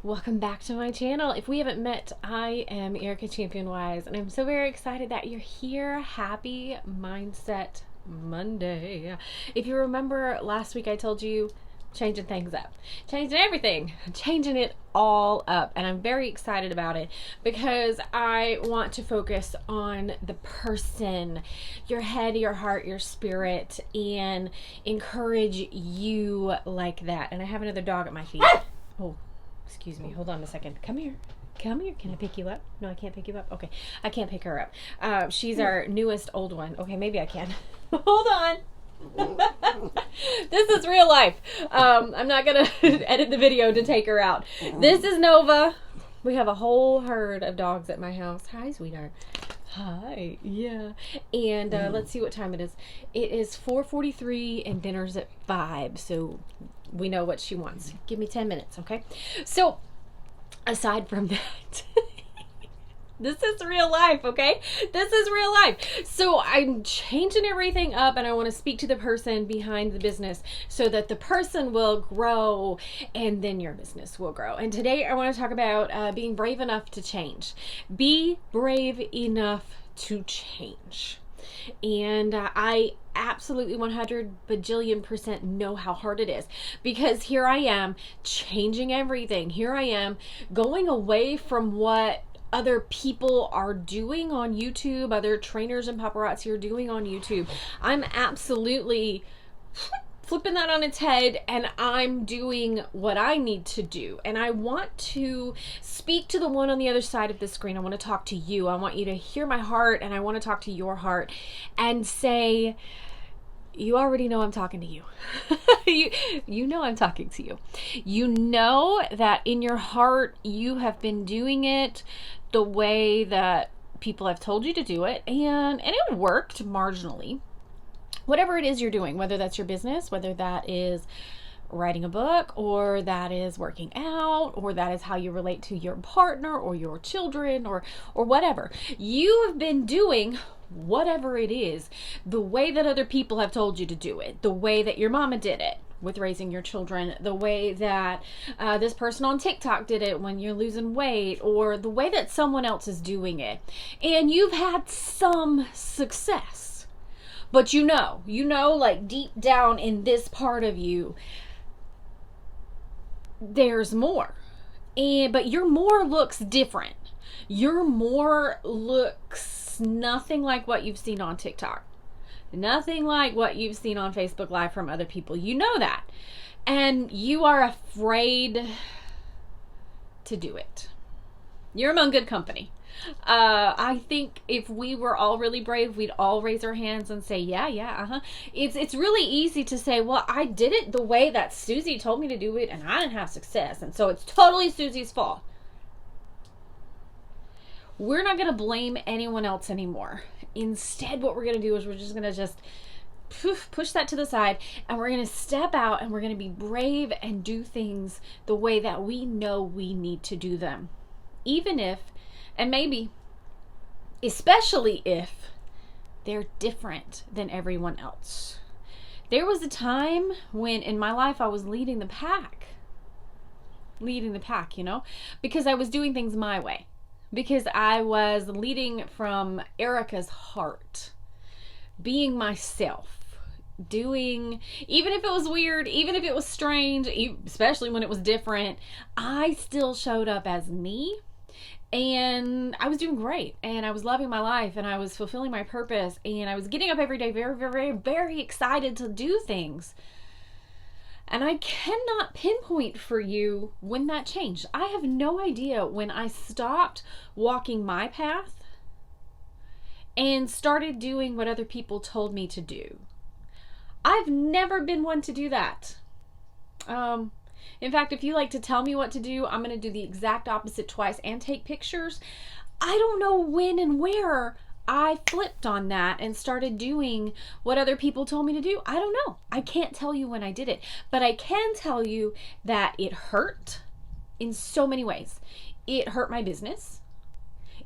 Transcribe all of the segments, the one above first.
Welcome back to my channel. If we haven't met, I am Ericka Champion Wise, and I'm so very excited that you're here. Happy Mindset Monday. If you remember last week, I told you changing things up, changing everything, changing it all up, and I'm very excited about it because I want to focus on the person, your head, your heart, your spirit, and encourage you like that. And I have another dog at my feet. Oh, excuse me, hold on a second. Come here. Come here. Can I pick you up? No, I can't pick you up. Okay, I can't pick her up. She's our newest old one. Okay, maybe I can. Hold on. This is real life. I'm not gonna edit the video to take her out. This is Nova. We have a whole herd of dogs at my house. Hi, sweetheart. Hi. Yeah. And let's see what time it is. It is 4:43 and dinner's at 5. So we know what she wants. Give me 10 minutes, okay? So aside from that, this is real life, okay? This is real life. So I'm changing everything up, and I want to speak to the person behind the business so that the person will grow and then your business will grow. And today I want to talk about being brave enough to change. Be brave enough to change. And I absolutely 100 bajillion% know how hard it is, because here I am changing everything. Here I am going away from what other people are doing on YouTube, other trainers and paparazzi are doing on YouTube. I'm absolutely flipping that on its head, and I'm doing what I need to do. And I want to speak to the one on the other side of the screen. I want to talk to you. I want you to hear my heart, and I want to talk to your heart and say, you already know I'm talking to you. You know I'm talking to you. You know that in your heart you have been doing it the way that people have told you to do it, and it worked marginally. Whatever it is you're doing, whether that's your business, whether that is writing a book, or that is working out, or that is how you relate to your partner or your children, or whatever. You have been doing whatever it is the way that other people have told you to do it, the way that your mama did it with raising your children, the way that this person on TikTok did it when you're losing weight, or the way that someone else is doing it. And you've had some success. But you know, like deep down in this part of you, there's more. But your more looks different. Your more looks nothing like what you've seen on TikTok. Nothing like what you've seen on Facebook Live from other people. You know that. And you are afraid to do it. You're among good company. I think if we were all really brave, we'd all raise our hands and say, yeah. It's really easy to say, well, I did it the way that Susie told me to do it, and I didn't have success, and so it's totally Susie's fault. We're not going to blame anyone else anymore. Instead, what we're going to do is we're just going to push that to the side, and we're going to step out, and we're going to be brave and do things the way that we know we need to do them. Even if, and maybe, especially if, they're different than everyone else. There was a time when in my life I was leading the pack, because I was doing things my way, because I was leading from Ericka's heart, being myself, doing, even if it was weird, even if it was strange, especially when it was different, I still showed up as me. And I was doing great, and I was loving my life, and I was fulfilling my purpose, and I was getting up every day very, very, very excited to do things. And I cannot pinpoint for you when that changed. I have no idea when I stopped walking my path and started doing what other people told me to do. I've never been one to do that. In fact, if you like to tell me what to do, I'm going to do the exact opposite twice and take pictures. I don't know when and where I flipped on that and started doing what other people told me to do. I don't know. I can't tell you when I did it, but I can tell you that it hurt in so many ways. It hurt my business.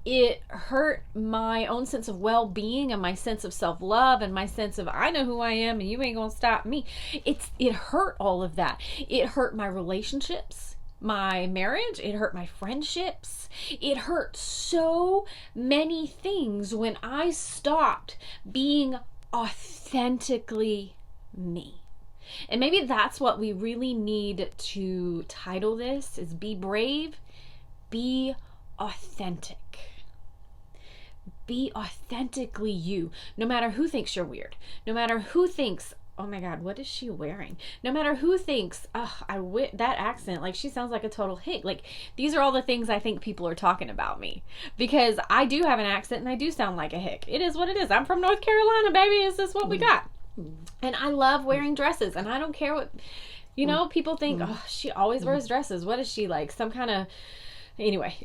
It hurt my own sense of well-being and my sense of self-love and my sense of I know who I am and you ain't gonna stop me. It hurt all of that. It hurt my relationships, my marriage. It hurt my friendships. It hurt so many things when I stopped being authentically me. And maybe that's what we really need to title this, is Be Brave, Be Authentic. Be authentically you. No matter who thinks you're weird. No matter who thinks, oh my God, what is she wearing? No matter who thinks, that accent, like she sounds like a total hick. Like, these are all the things I think people are talking about me, because I do have an accent and I do sound like a hick. It is what it is. I'm from North Carolina, baby. Is this what we got? And I love wearing dresses, and I don't care what, people think, oh, she always wears dresses. What is she, like some kind of, anyway,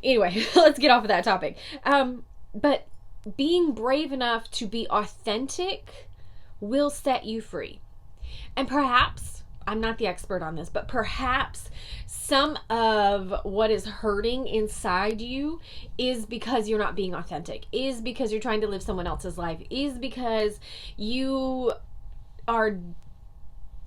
let's get off of that topic. But being brave enough to be authentic will set you free. And perhaps, I'm not the expert on this, but perhaps some of what is hurting inside you is because you're not being authentic, is because you're trying to live someone else's life, is because you are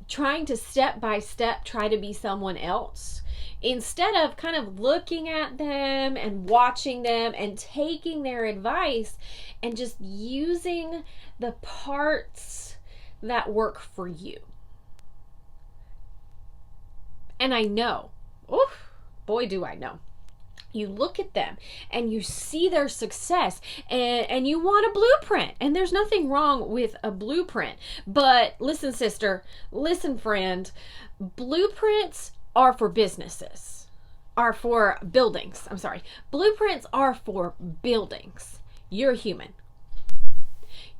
trying to step by step try to be someone else, instead of kind of looking at them and watching them and taking their advice and just using the parts that work for you. And I know, boy do I know, you look at them and you see their success and you want a blueprint. And there's nothing wrong with a blueprint. But listen, sister, listen, friend, blueprints are for businesses, are for buildings. I'm sorry. Blueprints are for buildings. You're human.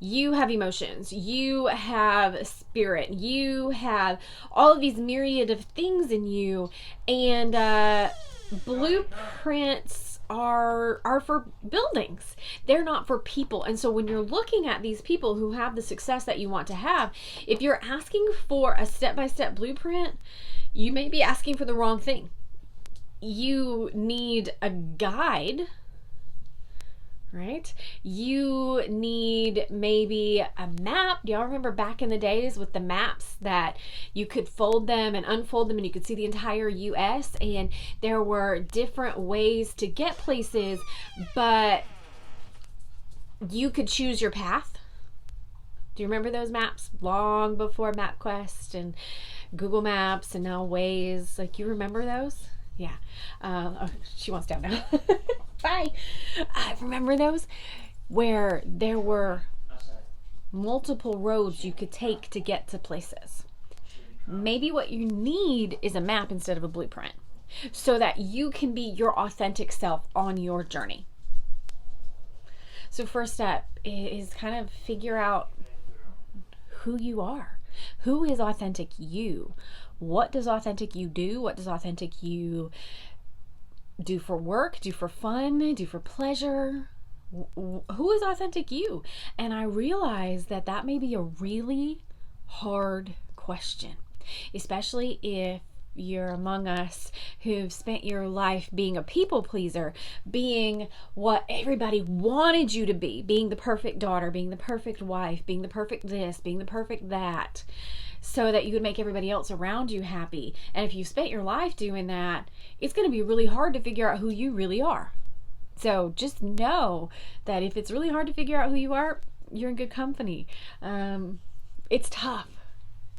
You have emotions. You have spirit. You have all of these myriad of things in you. And blueprints are for buildings. They're not for people. And so when you're looking at these people who have the success that you want to have, if you're asking for a step-by-step blueprint, you may be asking for the wrong thing. You need a guide, right? You need maybe a map. Do y'all remember back in the days with the maps that you could fold them and unfold them and you could see the entire US, and there were different ways to get places, but you could choose your path? Do you remember those maps? Long before MapQuest and Google Maps and now Waze. Like, you remember those? Yeah. She wants down now. Bye. I remember those where there were multiple roads you could take to get to places. Maybe what you need is a map instead of a blueprint, so that you can be your authentic self on your journey. So first step is kind of figure out who you are. Who is authentic you? What does authentic you do? What does authentic you do for work, do for fun, do for pleasure? Who is authentic you? And I realize that that may be a really hard question, especially if you're among us who've spent your life being a people pleaser, being what everybody wanted you to be, being the perfect daughter, being the perfect wife, being the perfect this, being the perfect that, so that you would make everybody else around you happy. And if you spent your life doing that, it's going to be really hard to figure out who you really are. So just know that if it's really hard to figure out who you are, you're in good company. It's tough.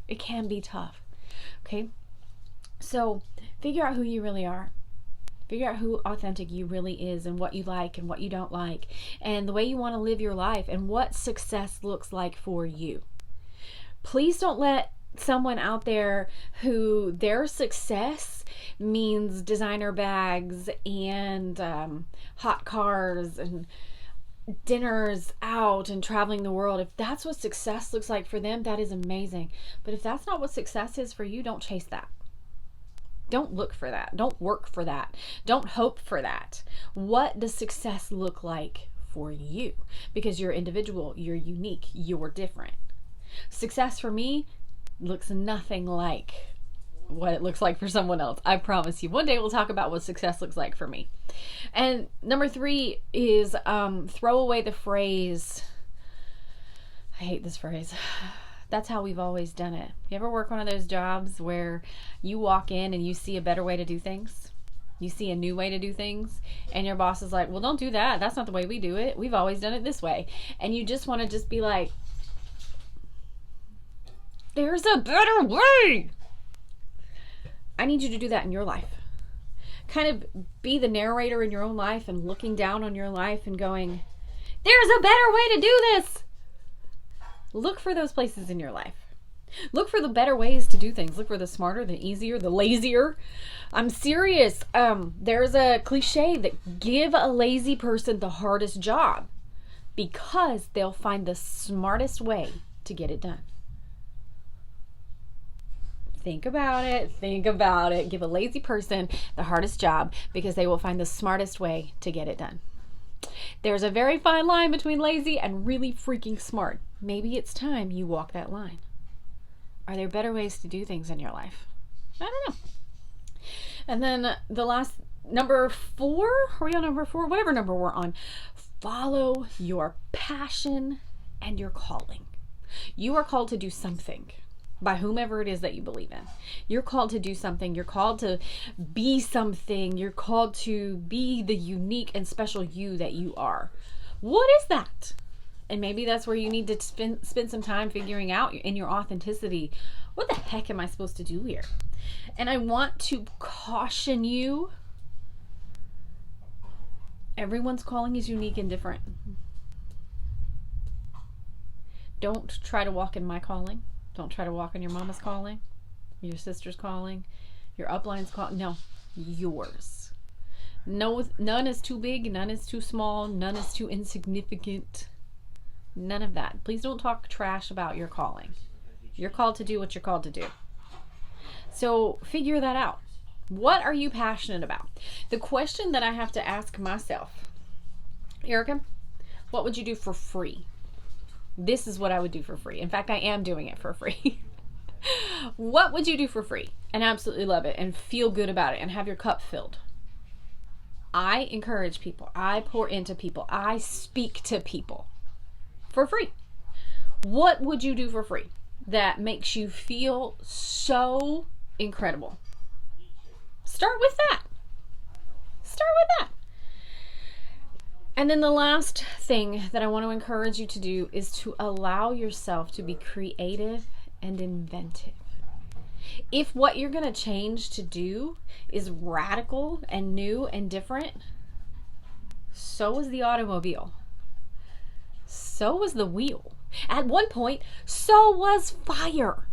It can be tough. Okay? So figure out who you really are. Figure out who authentic you really is, and what you like and what you don't like, and the way you want to live your life, and what success looks like for you. Please don't let someone out there who their success means designer bags and hot cars and dinners out and traveling the world. If that's what success looks like for them, that is amazing. But if that's not what success is for you, don't chase that. Don't look for that. Don't work for that. Don't hope for that. What does success look like for you? Because you're individual, you're unique, you're different. Success for me looks nothing like what it looks like for someone else. I promise you. One day we'll talk about what success looks like for me. And number 3 is throw away the phrase, I hate this phrase, that's how we've always done it. You ever work one of those jobs where you walk in and you see a better way to do things? You see a new way to do things, and your boss is like, well, don't do that. That's not the way we do it. We've always done it this way. And you just want to just be like, there's a better way. I need you to do that in your life. Kind of be the narrator in your own life and looking down on your life and going, there's a better way to do this. Look for those places in your life. Look for the better ways to do things. Look for the smarter, the easier, the lazier. I'm serious. There's a cliche that give a lazy person the hardest job because they'll find the smartest way to get it done. Think about it. Think about it. Give a lazy person the hardest job because they will find the smartest way to get it done. There's a very fine line between lazy and really freaking smart. Maybe it's time you walk that line. Are there better ways to do things in your life? I don't know. And then the last, number 4, are we on number 4? Whatever number we're on. Follow your passion and your calling. You are called to do something by whomever it is that you believe in. You're called to do something. You're called to be something. You're called to be the unique and special you that you are. What is that? And maybe that's where you need to spend some time figuring out in your authenticity, what the heck am I supposed to do here? And I want to caution you, everyone's calling is unique and different. Don't try to walk in my calling. Don't try to walk in your mama's calling, your sister's calling, your upline's calling. No, yours. No, none is too big, none is too small, none is too insignificant. None of that. Please don't talk trash about your calling. You're called to do what you're called to do. So figure that out. What are you passionate about? The question that I have to ask myself, Ericka, what would you do for free? This is what I would do for free. In fact, I am doing it for free. What would you do for free and absolutely love it and feel good about it and have your cup filled? I encourage people. I pour into people. I speak to people for free. What would you do for free that makes you feel so incredible? Start with that. Start with that. And then the last thing that I want to encourage you to do is to allow yourself to be creative and inventive. If what you're going to change to do is radical and new and different, so is the automobile. So was the wheel. At one point, so was fire.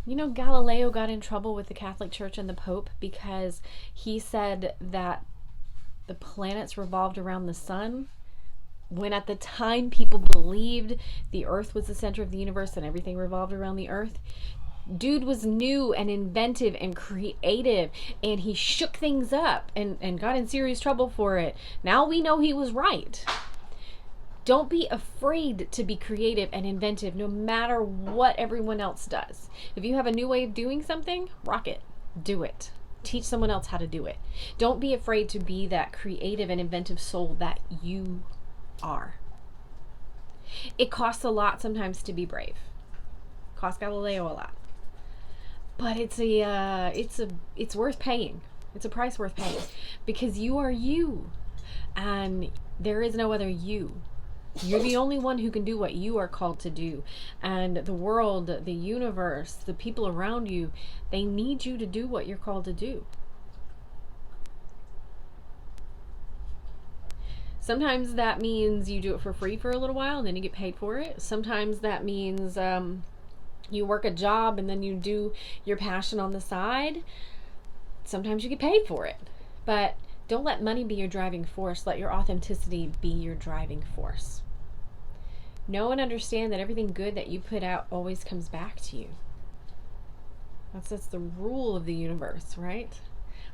You know, Galileo got in trouble with the Catholic Church and the Pope because he said that the planets revolved around the sun, when at the time people believed the earth was the center of the universe and everything revolved around the earth. Dude was new and inventive and creative, and he shook things up and got in serious trouble for it. Now we know he was right. Don't be afraid to be creative and inventive no matter what everyone else does. If you have a new way of doing something, rock it. Do it. Teach someone else how to do it. Don't be afraid to be that creative and inventive soul that you are. It costs a lot sometimes to be brave. It cost Galileo a lot. But it's worth paying. It's a price worth paying because you are you and there is no other you. You're the only one who can do what you are called to do. And the world, the universe, the people around you, they need you to do what you're called to do. Sometimes that means you do it for free for a little while and then you get paid for it. Sometimes that means you work a job and then you do your passion on the side. Sometimes you get paid for it. But don't let money be your driving force. Let your authenticity be your driving force. Know and understand that everything good that you put out always comes back to you. That's the rule of the universe, right?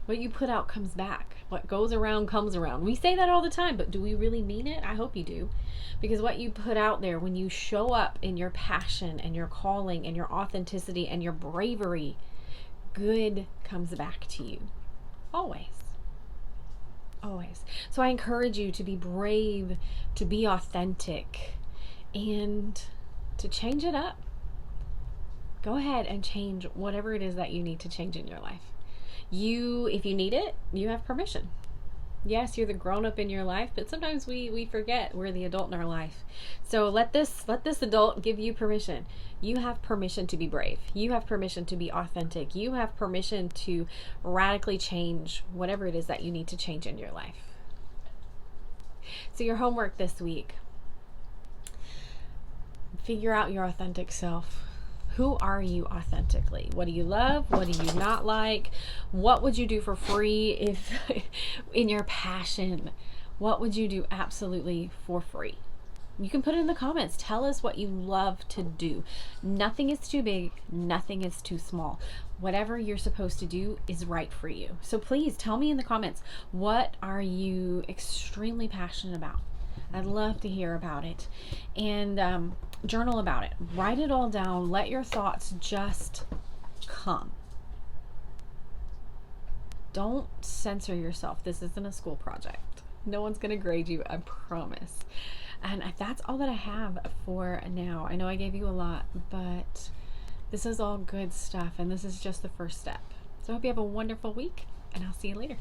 What you put out comes back. What goes around comes around. We say that all the time, but do we really mean it? I hope you do. Because what you put out there, when you show up in your passion and your calling and your authenticity and your bravery, good comes back to you. Always. Always. So I encourage you to be brave, to be authentic, and to change it up. Go ahead and change whatever it is that you need to change in your life. if you need it, you have permission. Yes, you're the grown-up in your life, but sometimes we forget we're the adult in our life. So let this adult give you permission. You have permission to be brave. You have permission to be authentic. You have permission to radically change whatever it is that you need to change in your life. So your homework this week, figure out your authentic self. Who are you authentically? What do you love? What do you not like? What would you do for free if in your passion? What would you do absolutely for free? You can put it in the comments. Tell us what you love to do. Nothing is too big. Nothing is too small. Whatever you're supposed to do is right for you. So please tell me in the comments, what are you extremely passionate about? I'd love to hear about it. And journal about it. Write it all down. Let your thoughts just come. Don't censor yourself. This isn't a school project. No one's going to grade you, I promise. And that's all that I have for now. I know I gave you a lot, but this is all good stuff, and this is just the first step. So I hope you have a wonderful week, and I'll see you later.